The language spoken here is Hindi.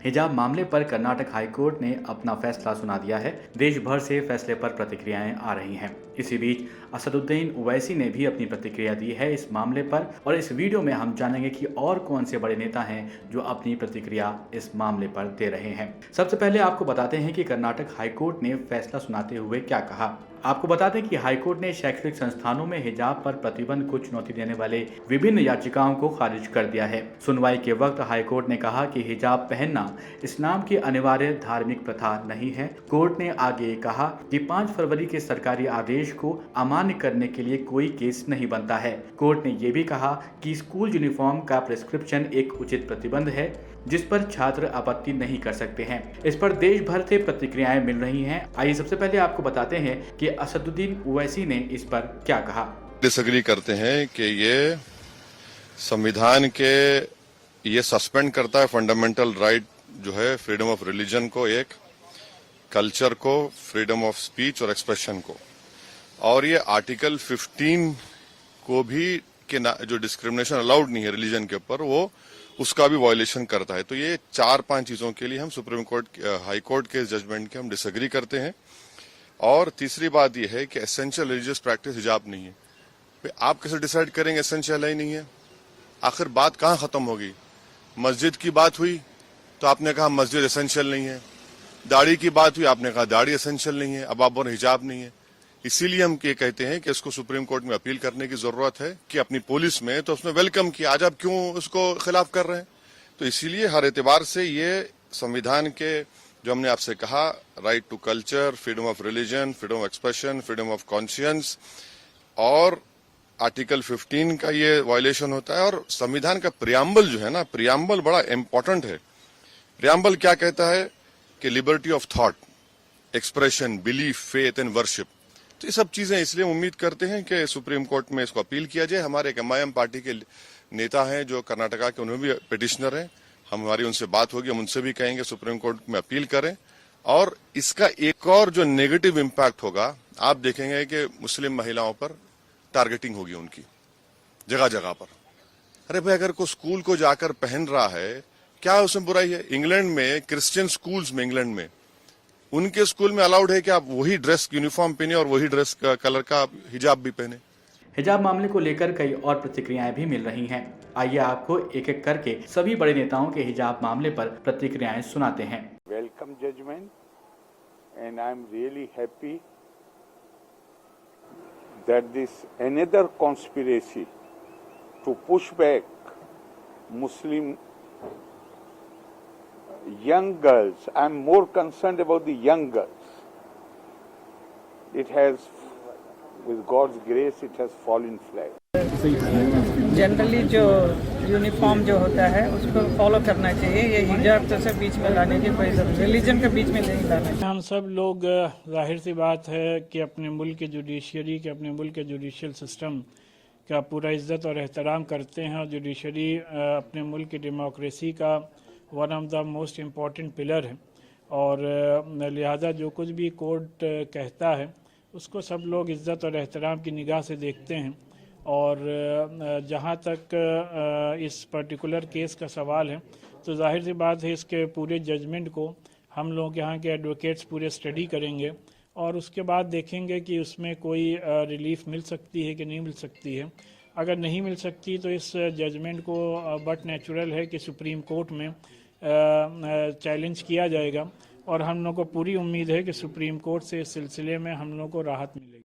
हिजाब मामले पर कर्नाटक हाईकोर्ट ने अपना फैसला सुना दिया है। देश भर से फैसले पर प्रतिक्रियाएं आ रही हैं। इसी बीच असदुद्दीन ओवैसी ने भी अपनी प्रतिक्रिया दी है इस मामले पर, और इस वीडियो में हम जानेंगे कि और कौन से बड़े नेता हैं जो अपनी प्रतिक्रिया इस मामले पर दे रहे हैं। सबसे पहले आपको बताते हैं कि कर्नाटक हाईकोर्ट ने फैसला सुनाते हुए क्या कहा। आपको बता दें कि हाईकोर्ट ने शैक्षणिक संस्थानों में हिजाब पर प्रतिबंध को चुनौती देने वाले विभिन्न याचिकाओं को खारिज कर दिया है। सुनवाई के वक्त हाईकोर्ट ने कहा कि हिजाब पहनना इस्लाम की अनिवार्य धार्मिक प्रथा नहीं है। कोर्ट ने आगे कहा कि 5 फरवरी के सरकारी आदेश को अमान्य करने के लिए कोई केस नहीं बनता है। कोर्ट ने यह भी कहा कि स्कूल यूनिफॉर्म का प्रिस्क्रिप्शन एक उचित प्रतिबंध है जिस पर छात्र आपत्ति नहीं कर सकते हैं। इस पर देश भर से प्रतिक्रियाएं मिल रही हैं। आइए सबसे पहले आपको बताते हैं कि असदुद्दीन ओवैसी ने इस पर क्या कहा। डिसएग्री करते हैं कि ये संविधान के ये सस्पेंड करता है फंडामेंटल राइट जो है फ्रीडम ऑफ रिलीजन को, एक कल्चर को, फ्रीडम ऑफ स्पीच और एक्सप्रेशन को, और ये आर्टिकल 15 को भी कि जो डिस्क्रिमिनेशन अलाउड नहीं है रिलीजन के ऊपर वो उसका भी वायलेशन करता है। तो ये 4-5 चीजों के लिए हम सुप्रीम कोर्ट हाई कोर्ट के जजमेंट के हम डिसएग्री करते हैं। और तीसरी बात यह है कि एसेंशियल रिलीजियस प्रैक्टिस हिजाब नहीं है। आप कैसे डिसाइड करेंगे एसेंशियल है ही नहीं है? आखिर बात कहाँ खत्म होगी? मस्जिद की बात हुई तो आपने कहा मस्जिद एसेंशियल नहीं है, दाढ़ी की बात हुई आपने कहा दाढ़ी एसेंशियल नहीं है, अब आप बोल हिजाब नहीं है। इसीलिए हम ये कहते हैं कि इसको सुप्रीम कोर्ट में अपील करने की जरूरत है कि अपनी पुलिस में तो उसने वेलकम किया, आज आप क्यों उसको खिलाफ कर रहे हैं? तो इसीलिए हर एतबार से ये संविधान के जो हमने आपसे कहा right to culture, freedom of religion, freedom of expression, freedom of conscience और आर्टिकल 15 का ये वायलेशन होता है। और संविधान का प्रियम्बल जो है ना, प्रियम्बल बड़ा इंपॉर्टेंट है। प्रियम्बल क्या कहता है कि liberty of thought, expression, belief, faith and worship. तो ये सब चीजें इसलिए उम्मीद करते हैं कि सुप्रीम कोर्ट में इसको अपील किया जाए। हमारे एक MIM पार्टी के नेता हैं जो कर्नाटका के, उन्होंने भी पिटिशनर हैं। हमारी उनसे बात होगी, हम उनसे भी कहेंगे सुप्रीम कोर्ट में अपील करें। और इसका एक और जो नेगेटिव इम्पैक्ट होगा, आप देखेंगे कि मुस्लिम महिलाओं पर टारगेटिंग होगी उनकी जगह जगह पर। अरे भाई, अगर कोई स्कूल को जाकर पहन रहा है, क्या उसमें बुराई है? इंग्लैंड में क्रिश्चियन स्कूल्स में, इंग्लैंड में उनके स्कूल में अलाउड है कि आप वही ड्रेस यूनिफॉर्म पहने और वही ड्रेस का कलर का हिजाब भी पहने। हिजाब मामले को लेकर कई और प्रतिक्रियाएं भी मिल रही हैं। आइए आपको एक एक करके सभी बड़े नेताओं के हिजाब मामले पर प्रतिक्रियाएं सुनाते हैं। Welcome judgement and I am really happy that this another conspiracy to push back Muslim young girls. I'm more concerned about the young girls. It has, with God's grace, it has fallen flat. Generally जो यूनिफॉर्म जो होता है उसको फॉलो करना चाहिए। ये हिजाब जैसे बीच में लाने की कोई जरूरत, रिलीजन के बीच में नहीं लाना चाहिए। हम सब लोग जाहिर सी बात है कि अपने मुल्क के जुडिशरी के, अपने मुल्क के जुडिशियल सिस्टम का पूरा इज्जत और एहतराम करते हैं। और जुडिशरी अपने मुल्क की डेमोक्रेसी का one of the most important pillar है। और लिहाजा जो कुछ भी कोर्ट कहता है उसको सब लोग इज़्ज़त और एहतराम की निगाह से देखते हैं। और जहाँ तक इस पर्टिकुलर केस का सवाल है तो जाहिर सी बात है इसके पूरे जजमेंट को हम लोग यहाँ के एडवोकेट्स पूरे स्टडी करेंगे और उसके बाद देखेंगे कि उसमें कोई रिलीफ मिल सकती है कि नहीं मिल सकती है। अगर नहीं मिल सकती तो इस जजमेंट को बट नेचुरल है कि सुप्रीम कोर्ट में चैलेंज किया जाएगा। और हम लोग को पूरी उम्मीद है कि सुप्रीम कोर्ट से इस सिलसिले में हम लोग को राहत मिलेगी।